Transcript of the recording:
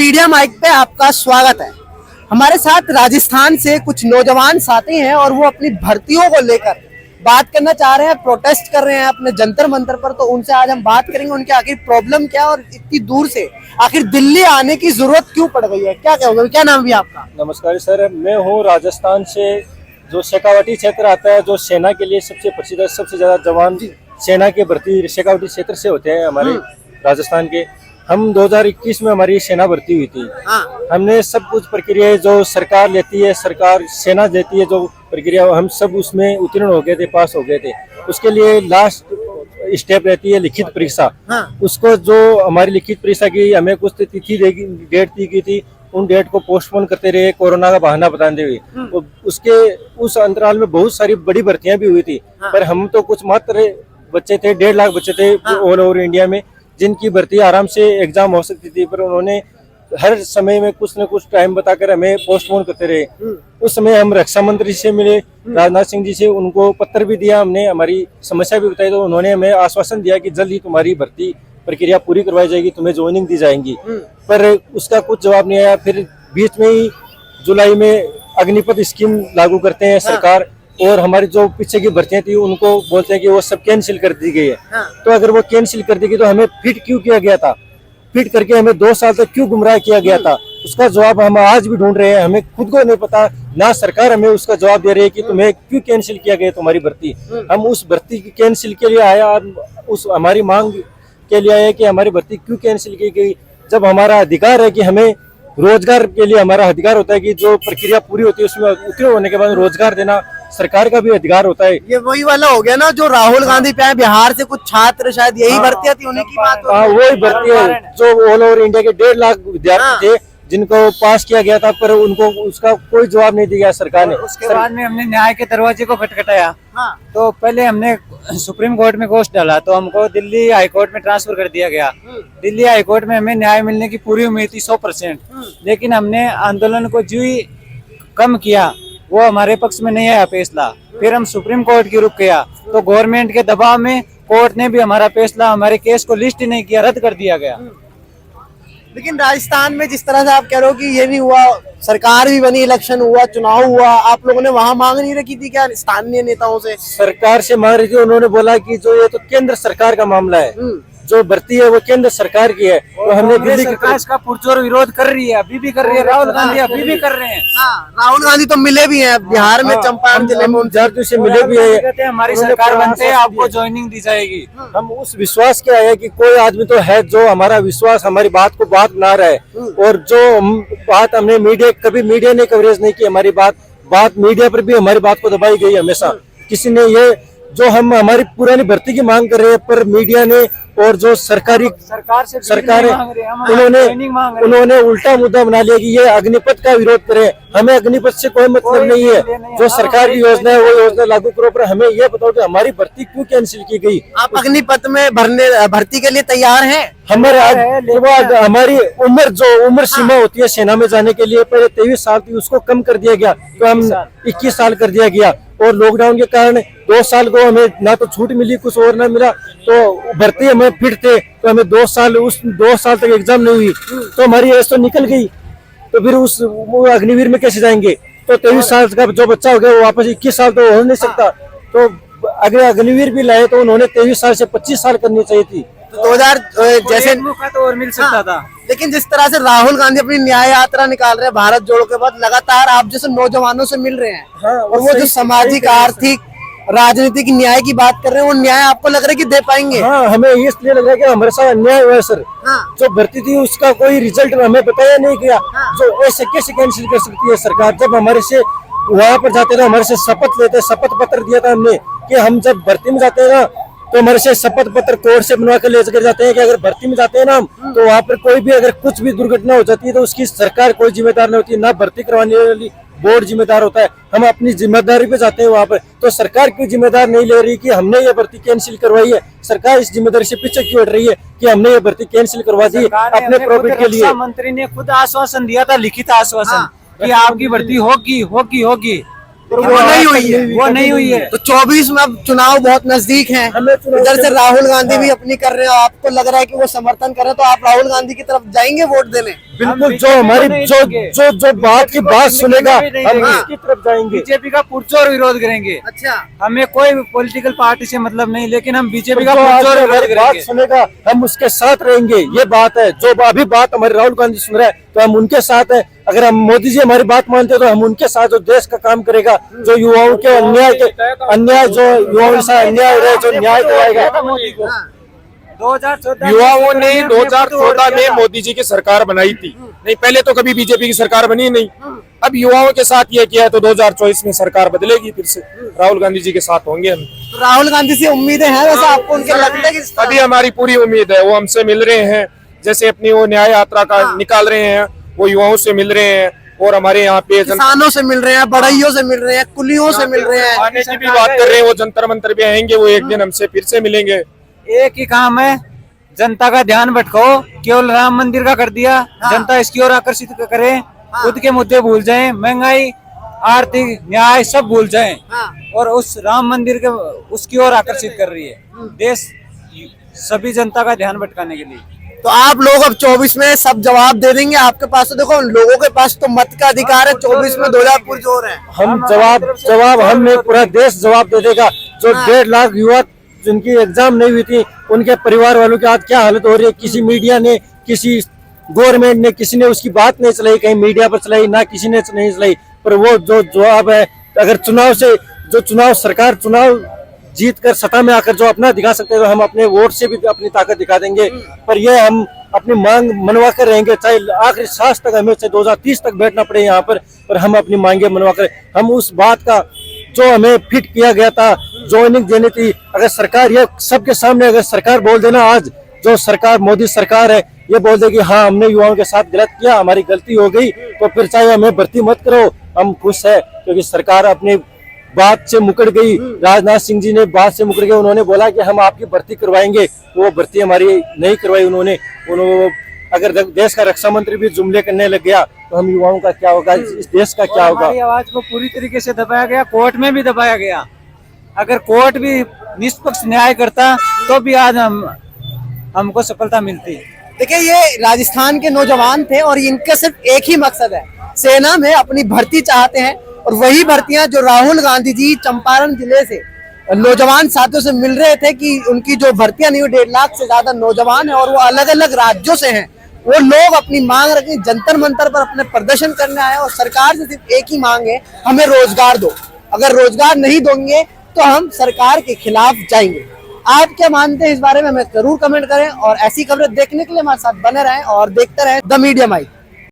Media mic पे आपका स्वागत है। हमारे साथ राजस्थान से कुछ नौजवान साथी हैं और वो अपनी भर्तियों को लेकर बात करना चाह रहे हैं, प्रोटेस्ट कर रहे हैं अपने जंतर मंतर पर। तो उनसे आज हम बात करेंगे उनके आखिर प्रॉब्लम क्या और इतनी दूर से आखिर दिल्ली आने की जरूरत क्यों पड़ गई है। क्या कहोगे, क्या नाम भी आपका? नमस्कार सर, मैं हूँ राजस्थान से। जो शेखावटी क्षेत्र आता है, जो सेना के लिए सबसे प्रसिद्ध है, सबसे ज्यादा जवान सेना के भर्ती शेखावटी क्षेत्र से होते हैं हमारे राजस्थान के। हम 2021 में हमारी सेना भर्ती हुई थी। हमने सब कुछ प्रक्रिया जो सरकार लेती है, सरकार सेना देती है, जो प्रक्रिया हम सब उसमें उत्तीर्ण हो गए थे, पास हो गए थे। उसके लिए लास्ट स्टेप रहती है लिखित परीक्षा। उसको जो हमारी लिखित परीक्षा की हमें कुछ तिथि डेट दी गई थी, उन डेट को पोस्टपोन करते रहे कोरोना का बहाना बताते हुए। उसके उस अंतराल में बहुत सारी बड़ी भर्तियां भी हुई थी, पर हम तो कुछ मात्र बच्चे थे, 1.5 लाख बच्चे थे ऑल ओवर इंडिया में, जिनकी भर्ती आराम से एग्जाम हो सकती थी। पर उन्होंने हर समय में कुछ न कुछ टाइम बताकर हमें पोस्टपोन करते रहे। उस समय हम रक्षा मंत्री से मिले, राजनाथ सिंह जी से, उनको पत्र भी दिया, हमने हमारी समस्या भी बताई। तो उन्होंने हमें आश्वासन दिया कि जल्द ही तुम्हारी भर्ती प्रक्रिया पूरी करवाई जाएगी, तुम्हें ज्वाइनिंग दी जाएगी। पर उसका कुछ जवाब नहीं आया। फिर बीच में ही जुलाई में अग्निपथ स्कीम लागू करते हैं सरकार, और हमारी जो पीछे की भर्तियां थी उनको बोलते हैं कि वो सब कैंसिल कर दी गई है। तो अगर वो कैंसिल कर दी गई तो हमें फिट क्यों किया गया था, फिट करके हमें 2 साल तक क्यों गुमराह किया गया था, उसका जवाब हम आज भी ढूंढ रहे हैं। हमें खुद को नहीं पता, ना सरकार हमें उसका जवाब दे रही है कि तुम्हें क्यों कैंसिल किया गया तुम्हारी भर्ती। हम उस भर्ती की कैंसिल के लिए आया, उस हमारी मांग के लिए आया कि हमारी भर्ती क्यों कैंसिल की गई, जब हमारा अधिकार है कि हमें रोजगार के लिए हमारा अधिकार होता है कि जो प्रक्रिया पूरी होती है उसमें उत्तीर्ण होने के बाद रोजगार देना सरकार का भी अधिकार होता है। ये वही वाला हो गया ना जो राहुल गांधी पे आए, बिहार से कुछ छात्र शायद यही भर्तियां थी, उन्हीं की बात। हाँ, वही भर्ती है जो ऑल ओवर इंडिया के 1.5 लाख विद्यार्थी थे जिनको पास किया गया था, पर उनको उसका कोई जवाब नहीं दिया सरकार ने। उसके बाद में हमने न्याय के दरवाजे को खटखटाया। तो पहले हमने सुप्रीम कोर्ट में घोष डाला, तो हमको दिल्ली हाई कोर्ट में ट्रांसफर कर दिया गया। दिल्ली हाई कोर्ट में हमें न्याय मिलने की पूरी उम्मीद थी 100%, लेकिन हमने आंदोलन को जो ही कम किया वो हमारे पक्ष में नहीं आया फैसला। फिर हम सुप्रीम कोर्ट की रुख किया, तो गवर्नमेंट के दबाव में कोर्ट ने भी हमारा फैसला, हमारे केस को लिस्ट ही नहीं किया, रद्द कर दिया गया। लेकिन राजस्थान में जिस तरह से आप कह रहे हो कि ये नहीं हुआ, सरकार भी बनी, इलेक्शन हुआ, चुनाव हुआ, आप लोगों ने वहां मांग नहीं रखी थी क्या स्थानीय नेताओं से? सरकार से मांग रही थी, उन्होंने बोला कि जो ये तो केंद्र सरकार का मामला है, जो भर्ती है वो केंद्र सरकार की है। तो हमने दिल्ली सरकार इसका पुरजोर विरोध कर रही है, अभी भी कर रही है। राहुल गांधी अभी भी कर रहे हैं। राहुल गांधी तो मिले भी हैं बिहार में, चंपारण जिले में विद्यार्थियों से मिले भी है। कहते हैं हमारी सरकार बनते हैं आपको ज्वाइनिंग दी जाएगी। हम उस विश्वास के आए कि कोई आदमी तो है जो हमारा विश्वास, हमारी बात को बात बना रहा है। और जो बात हमने कभी मीडिया ने कवरेज नहीं की, हमारी बात मीडिया पर भी हमारी बात को दबाई गई हमेशा। किसी ने ये जो हम हमारी पुरानी भर्ती की मांग कर रहे हैं, पर मीडिया ने और जो सरकार उन्होंने उल्टा मुद्दा बना लिया कि ये अग्निपथ का विरोध करे। हमें अग्निपथ से कोई मतलब नहीं है, जो सरकार की योजना है वो योजना लागू करो। पर हमें ये बताओ कि हमारी भर्ती क्यों कैंसिल की गई? आप अग्निपथ में भर्ती के लिए तैयार हैं? हमारी उम्र सीमा होती है सेना में जाने के लिए, पहले 23 साल थी, उसको कम कर दिया गया, तो हम 21 साल कर दिया गया। और लॉकडाउन के कारण 2 साल को हमें ना तो छूट मिली, कुछ और ना मिला, तो भर्ती हमें फिट थे, तो हमें 2 साल तक एग्जाम नहीं हुई, तो हमारी एज तो निकल गई। तो फिर वो अग्निवीर में कैसे जाएंगे? तो 23 साल का जो बच्चा हो गया वो वापस 21 साल तो हो नहीं सकता। तो अगर अग्निवीर भी लाए तो उन्होंने 23 साल से 25 साल करनी चाहिए थी। 2000 जैसे मौका तो और मिल सकता था। लेकिन जिस तरह से राहुल गांधी अपनी न्याय यात्रा निकाल रहे हैं भारत जोड़ो के बाद, लगातार आप जैसे नौजवानों से मिल रहे हैं, और वो जो सामाजिक, आर्थिक, राजनीतिक न्याय की बात कर रहे हैं, वो न्याय आपको लग रहा है कि दे पाएंगे? हाँ, हमें ये इसलिए लग रहा है कि हमारे साथ अन्याय हुआ है सर। जो भर्ती थी उसका कोई रिजल्ट हमें बताया नहीं गया। जो ऐसे कैसे कैंसिल कर सकती है सरकार? जब हमारे से वहाँ पर जाते थे, हमारे से शपथ लेते, शपथ पत्र दिया था हमने कि हम जब भर्ती में जाते हैं ना, तो हमारे से शपथ पत्र कोर्ट से बनवा कर ले जाते हैं कि अगर भर्ती में जाते हैं ना हम, तो वहाँ पर कोई भी अगर कुछ भी दुर्घटना हो जाती है तो उसकी सरकार कोई जिम्मेदार नहीं होती, ना भर्ती करवाने वाली बोर्ड जिम्मेदार होता है। हम अपनी जिम्मेदारी पे जाते हैं वहाँ पर, तो सरकार क्यों जिम्मेदार नहीं ले रही कि हमने ये भर्ती कैंसिल करवाई है? सरकार इस जिम्मेदारी से पीछे क्यों हट रही है कि हमने ये भर्ती कैंसिल करवा दी अपने प्रॉफिट के लिए? मंत्री ने खुद आश्वासन दिया था, लिखित आश्वासन, कि आपकी भर्ती होगी। वो नहीं हुई है। वो नहीं हुई है। तो 24 में अब चुनाव बहुत नजदीक हैं, इधर से राहुल गांधी भी अपनी कर रहे हो, आपको लग रहा है कि वो समर्थन कर रहे हैं, तो आप राहुल गांधी की तरफ जाएंगे वोट देने? बिल्कुल, जो हमारी जो बात की बात सुनेगा हम उसकी तरफ जाएंगे। बीजेपी का पुरजोर विरोध करेंगे। अच्छा, हमें कोई पॉलिटिकल पार्टी से मतलब नहीं, लेकिन हम बीजेपी का जो पुरजोर आगे विरोध हमारी बात करेंगे। सुनेगा हम उसके साथ रहेंगे, ये बात है। जो अभी बात हमारे राहुल गांधी सुन रहे हैं तो हम उनके साथ हैं। अगर हम मोदी जी हमारी बात मानते हैं तो हम उनके साथ, जो देश का काम करेगा, जो युवाओं के अन्याय जो युवाओं के साथ अन्याय हो रहा है, जो न्याय कराएगा। 2014 युवाओं ने 2014 में मोदी जी की सरकार बनाई थी, नहीं पहले तो कभी बीजेपी की सरकार बनी नहीं। अब युवाओं के साथ ये किया है तो 2024 में सरकार बदलेगी, फिर से राहुल गांधी जी के साथ होंगे हम। तो राहुल गांधी से उम्मीदें हैं वैसे आपको, उनके लगता है कि इस तरह- अभी हमारी पूरी उम्मीद है, वो हमसे मिल रहे हैं, जैसे अपनी वो न्याय यात्रा का निकाल रहे हैं, वो युवाओं से मिल रहे हैं और हमारे यहाँ पे किसानों से मिल रहे हैं, बढ़इयों से मिल रहे हैं, कुलियों से मिल रहे हैं। आने की भी बात कर रहे हैं। वो जंतर मंतर पे आएंगे, वो एक दिन हमसे फिर से मिलेंगे। एक ही काम है, जनता का ध्यान भटकाओ। केवल राम मंदिर का कर दिया, जनता इसकी ओर आकर्षित करे, खुद के मुद्दे भूल जाएं, महंगाई, आर्थिक न्याय सब भूल जाएं, और उस राम मंदिर के उसकी ओर आकर्षित कर रही है देश सभी जनता का ध्यान भटकाने के लिए। तो आप लोग अब 24 में सब जवाब दे देंगे? आपके पास तो देखो, लोगों के पास तो मत का अधिकार है, 24 में 2000 पुरजोर है। हम जवाब हमें पूरा देश जवाब दे देगा। जो 1.5 लाख युवा जिनकी एग्जाम नहीं हुई थी, उनके परिवार वालों की आज क्या हालत हो रही है। किसी मीडिया ने, किसी गवर्नमेंट ने, किसी ने उसकी बात नहीं चलाई, कहीं मीडिया पर चलाई ना, किसी ने नहीं चलाई। पर वो जो जवाब है, अगर सरकार चुनाव जीत कर सत्ता में आकर जो अपना दिखा सकते हैं तो हम अपने वोट से भी अपनी ताकत दिखा देंगे। पर ये हम अपनी मांग मनवा कर रहेंगे, चाहे आखिरी सांस तक, हमें चाहे 2030 तक बैठना पड़े यहाँ पर हम अपनी मांगे मनवा कर, हम उस बात का जो हमें फिट किया गया था, ज्वाइनिंग देनी थी, अगर सरकार ये सबके सामने अगर सरकार बोल देना, आज जो सरकार मोदी सरकार है ये बोल देगी हाँ हमने युवाओं के साथ गलत किया, हमारी गलती हो गई, तो फिर चाहे हमें भर्ती मत करो, हम खुश है। क्योंकि सरकार अपनी बात से मुकर गई, राजनाथ सिंह जी ने बात से मुकर गए, उन्होंने बोला कि हम आपकी भर्ती करवाएंगे, वो भर्ती हमारी नहीं करवाई उन्होंने। अगर देश का रक्षा मंत्री भी जुमले करने लग गया तो हम युवाओं का क्या होगा, इस देश का क्या होगा। हमारी आवाज को पूरी तरीके से दबाया गया, कोर्ट में भी दबाया गया। अगर कोर्ट भी निष्पक्ष न्याय करता तो भी आज हमको सफलता मिलती। देखिए, ये राजस्थान के नौजवान थे और इनका सिर्फ एक ही मकसद है, सेना में अपनी भर्ती चाहते हैं। और वही भर्तियां जो राहुल गांधी जी चंपारण जिले से नौजवान साथियों से मिल रहे थे कि उनकी जो भर्तियां नहीं हुई, 1.5 लाख से ज्यादा नौजवान है और वो अलग अलग राज्यों से हैं। वो लोग अपनी मांग रखें, जंतर मंतर पर अपने प्रदर्शन करने आए और सरकार से सिर्फ एक ही मांग है, हमें रोजगार दो। अगर रोजगार नहीं दोगे तो हम सरकार के खिलाफ जाएंगे। आप क्या मानते हैं इस बारे में हमें जरूर कमेंट करें, और ऐसी खबरें देखने के लिए हमारे साथ बने रहें और देखते रहें द मीडिया माइक।